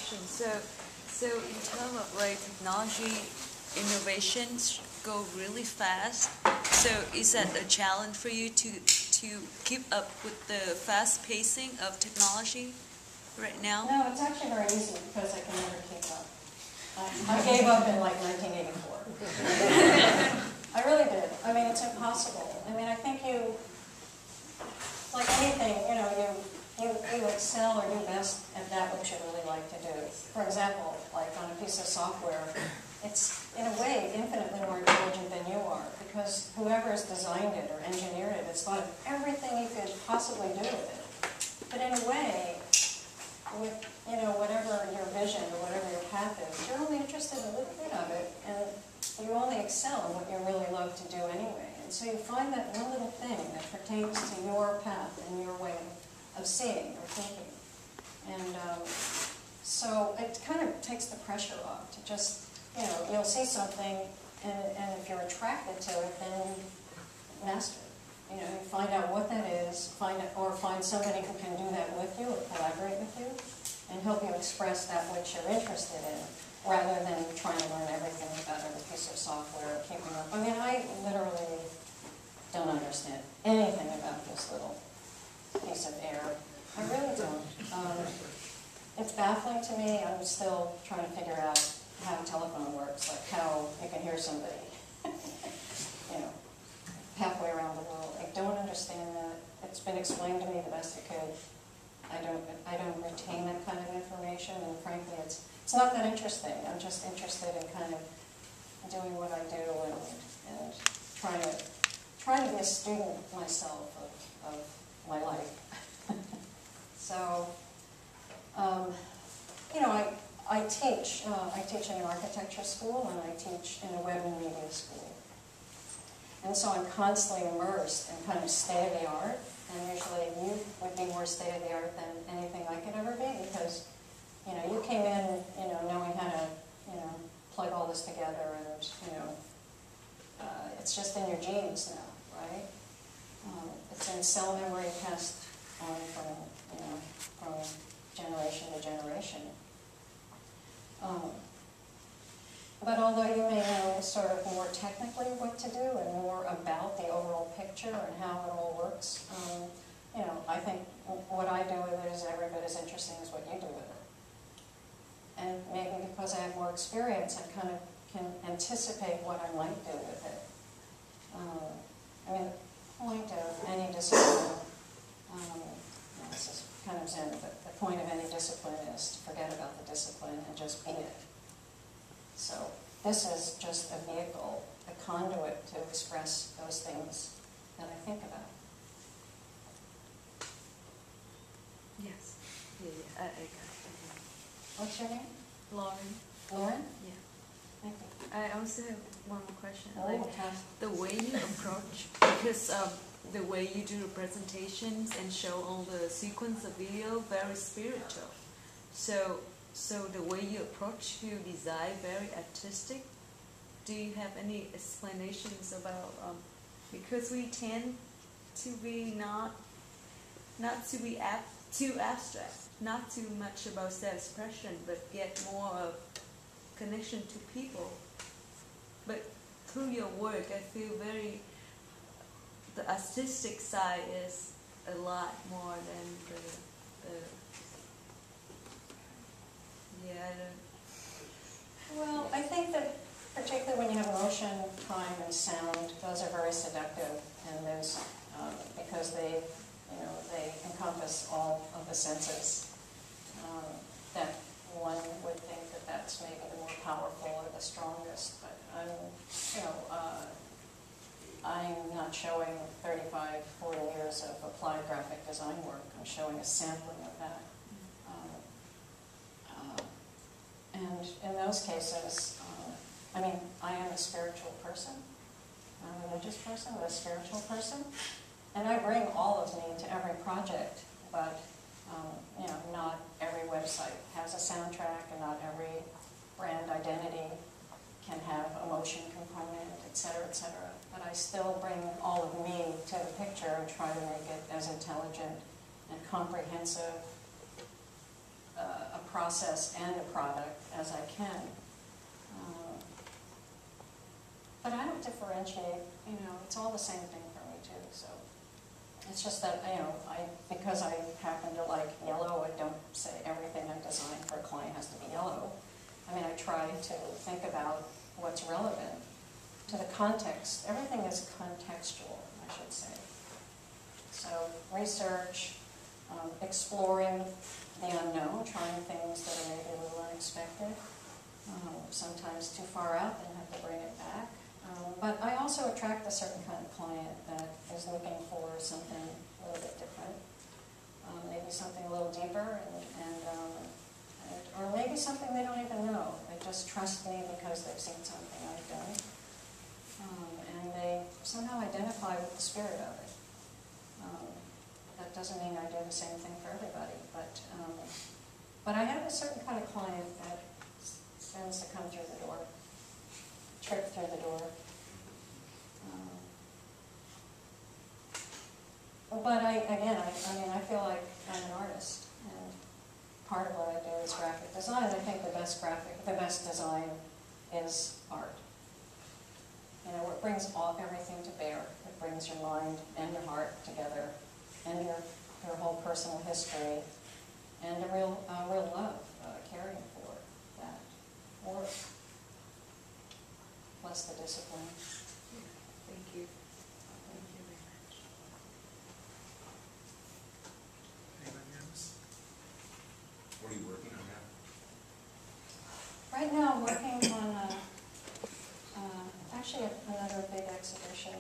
question. So in terms of like technology innovations go really fast. So is that a challenge for you to keep up with the fast pacing of technology right now? No, it's actually very easy because I can never keep up. I gave up in like 1984. I really did. I mean, it's impossible. I mean, I think you, like anything, you know, you excel or do best at that which you really like to do. For example, like on a piece of software, it's in a way infinitely more intelligent than you are because whoever has designed it or engineered it has thought of everything you could possibly do with it. But in a way, with, you know, whatever your vision or whatever your path is, you're only interested in a little bit of it, and you only excel in what you really love to do anyway. And so you find that one little thing that pertains to your path and your way of seeing or thinking. And so it kind of takes the pressure off to just, you know, you'll see something, and if you're attracted to it, then master it. You know, you find out what that is, find somebody who can do that with you or collaborate with you and help you express that which you're interested in rather than trying to learn everything about every piece of software, keeping up. I mean, I literally don't understand anything about this little piece of air. I really don't. It's baffling to me. I'm still trying to figure out how a telephone works, like how you can hear somebody, you know, halfway around the world. I don't understand that. It's been explained to me the best it could. I don't retain that kind of information, and frankly, it's not that interesting. I'm just interested in kind of doing what I do and trying to be a student myself of my life. So, you know, I teach in an architecture school and I teach in a web and media school. And so I'm constantly immersed in kind of state-of-the-art, and usually you would be more state-of-the-art than anything I could ever be because, you know, you came in, you know, knowing how to, you know, plug all this together and, you know, it's just in your genes now, right? It's in cell memory passed on from generation to generation. But although you may know sort of more technically what to do and more about the overall picture and how it all works, you know, I think what I do with it is every bit as interesting as what you do with it. And maybe because I have more experience, I kind of can anticipate what I might do with it. I mean, the point of any discipline, this is kind of zen, but the point of any discipline is to forget about the discipline and just be it. So this is just a vehicle, a conduit to express those things that I think about. Yes. Yeah, I got it. What's your name? Lauren. Lauren? Yeah. Thank you. I also have one more question. Oh, like okay. the way you approach, because the way you do the presentations and show all the sequence of video, very spiritual. So the way you approach your design, very artistic. Do you have any explanations about, because we tend to be not to be too abstract, not too much about self-expression, but get more of connection to people. But through your work, I feel the artistic side is a lot more than the yeah, I don't. Well, I think that particularly when you have motion, time, and sound, those are very seductive, and those because they encompass all of the senses. That one would think that that's maybe the more powerful or the strongest, but I'm not showing 35, 40 years of applied graphic design work. I'm showing a sampling of that. And in those cases, I mean, I am a spiritual person. I'm a religious person, but a spiritual person. And I bring all of me to every project, but not every website has a soundtrack, and not every brand identity can have a motion component, etc., etc. But I still bring all of me to the picture and try to make it as intelligent and comprehensive a process and a product as I can. But I don't differentiate, it's all the same thing for me too, so. It's just that, because I happen to like yellow, I don't say everything I design for a client has to be yellow. I mean, I try to think about what's relevant to the context. Everything is contextual, I should say. So research, exploring the unknown, trying things that are maybe a little unexpected, sometimes too far out and have to bring it back. But I also attract a certain kind of client that is looking for something a little bit different, maybe something a little deeper, or maybe something they don't even know. They just trust me because they've seen something I've done, and they somehow identify with the spirit of it. That doesn't mean I do the same thing for everybody, but I have a certain kind of client that tends to come through the door. Trip through the door. But I feel like I'm an artist, and part of what I do is graphic design. I think the best design is art. It brings everything to bear. It brings your mind and your heart together, and your whole personal history, and a real love, caring for that work. Plus the discipline. Thank you. Thank you very much. Anybody else? What are you working on now? Right now I'm working on actually another big exhibition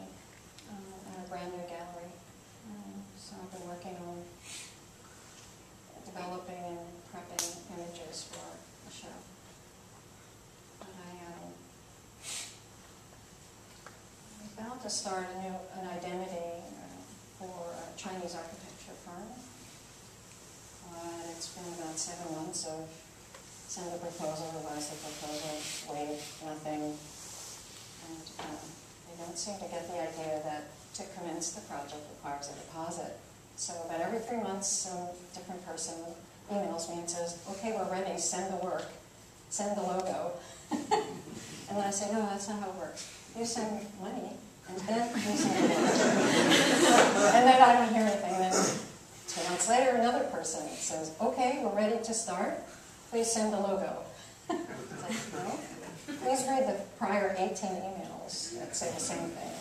at a brand new gallery. So I've been working on developing and prepping images for a show. But I'm about to start an identity for a Chinese architecture firm. It's been about 7 months of send a proposal, revise the proposal, wait, nothing. And they don't seem to get the idea that to commence the project requires a deposit. So about every 3 months, some different person emails me and says, okay, we're ready, send the work, send the logo. And then I say, no, that's not how it works. You send money, and then you send the work. And then I don't hear anything. Then 2 months later, another person says, okay, we're ready to start. Please send the logo. It's like, no. Please read the prior 18 emails that say the same thing.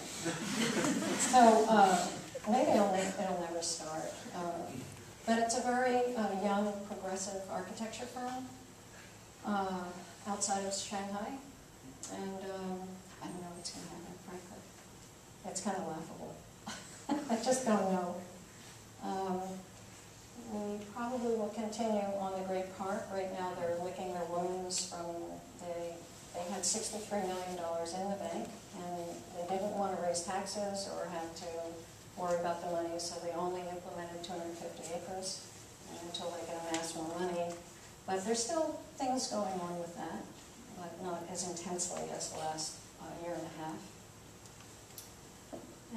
So maybe it'll never start. But it's a very young, progressive architecture firm outside of Shanghai. And I don't know what's going to happen, frankly. It's kind of laughable. I just don't know. We probably will continue on the Great Park. Right now they're licking their wounds from they had $63 million in the bank, and they didn't want to raise taxes or have to worry about the money, so they only implemented 250 acres until they can amass more money. But there's still things going on with that, but not as intensely as the last year and a half.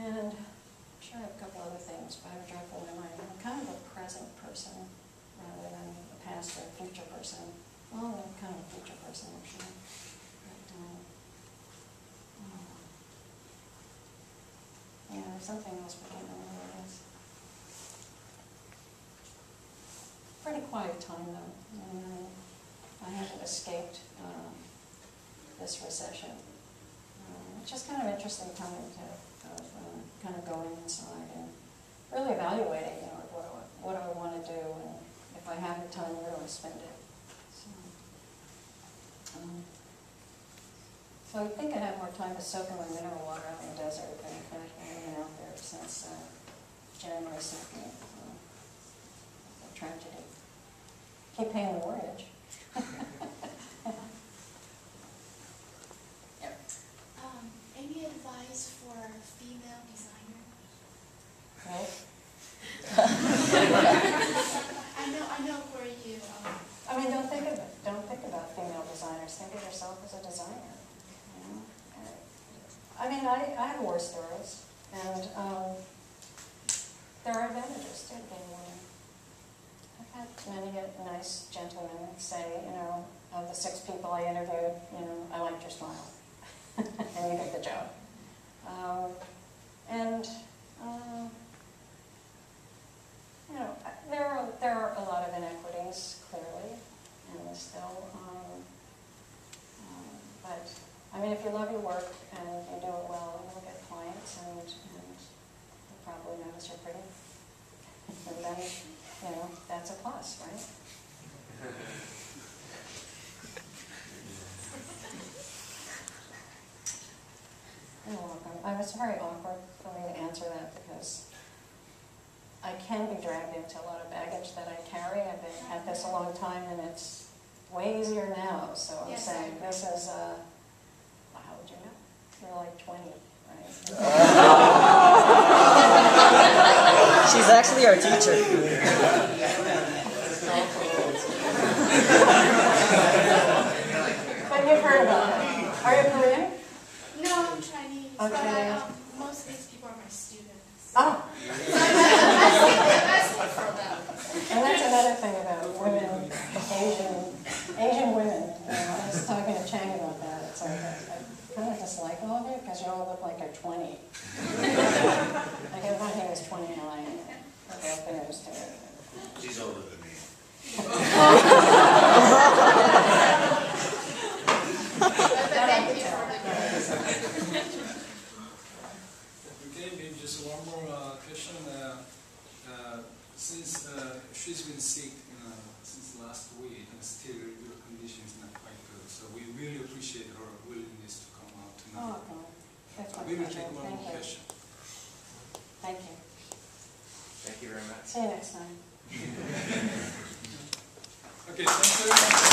And I'm sure I have a couple other things, but I'm dropping my mind. I'm kind of a present person rather than a past or a future person. Well, I'm kind of a future person, actually. But, yeah, there's something else, but I don't know what it is. Pretty quiet time, though. I haven't escaped this recession. It's just kind of interesting time to kind of going inside and really evaluating, what do I want to do, and if I have the time, where do I spend it? So I think I'd have more time to soak in my mineral water out in the desert than I've been out there since January 2nd. A tragedy. Keep paying the mortgage. Yep. Any advice for a female designer? Right? I know where you. I mean, don't think about female designers. Think of yourself as a designer. I mean, I have war stories, and there are advantages to being a woman. I've had many nice gentleman say, you know, of the 6 people I interviewed, you know, I liked your smile. And you did the job. You know, there are a lot of inequities, clearly, and there's still, but, I mean, if you love your work and you do it well, you'll get clients, and you'll probably notice you're pretty. And then, you know, that's a plus, right? You're welcome. It was very awkward for me to answer that because I can be dragged into a lot of baggage that I carry. I've been at this a long time, and it's way easier now. So I'm Yes, saying I this is, how would you know? You're like 20, right? She's actually our teacher. But you've heard about it. Are you Korean? No, I'm Chinese, Oh, but Chinese. most of these people are my students. Oh. So I'm asking for them. And that's another thing about women, Asian women. You know, I was talking to Chang about that. It's like, I kind of dislike all of you because you all look like you're 20. Like I thought he was 29. I broke the news to it. She's older than me. Thank you for Okay, maybe just one more question. Since she's been sick since last week, and still your condition is not quite good, so we really appreciate her willingness to come out tonight. Oh, okay. That's my We will pleasure. take one Thank more you. question. Thank you. Thank you very much. See you next time. Okay, thanks very much.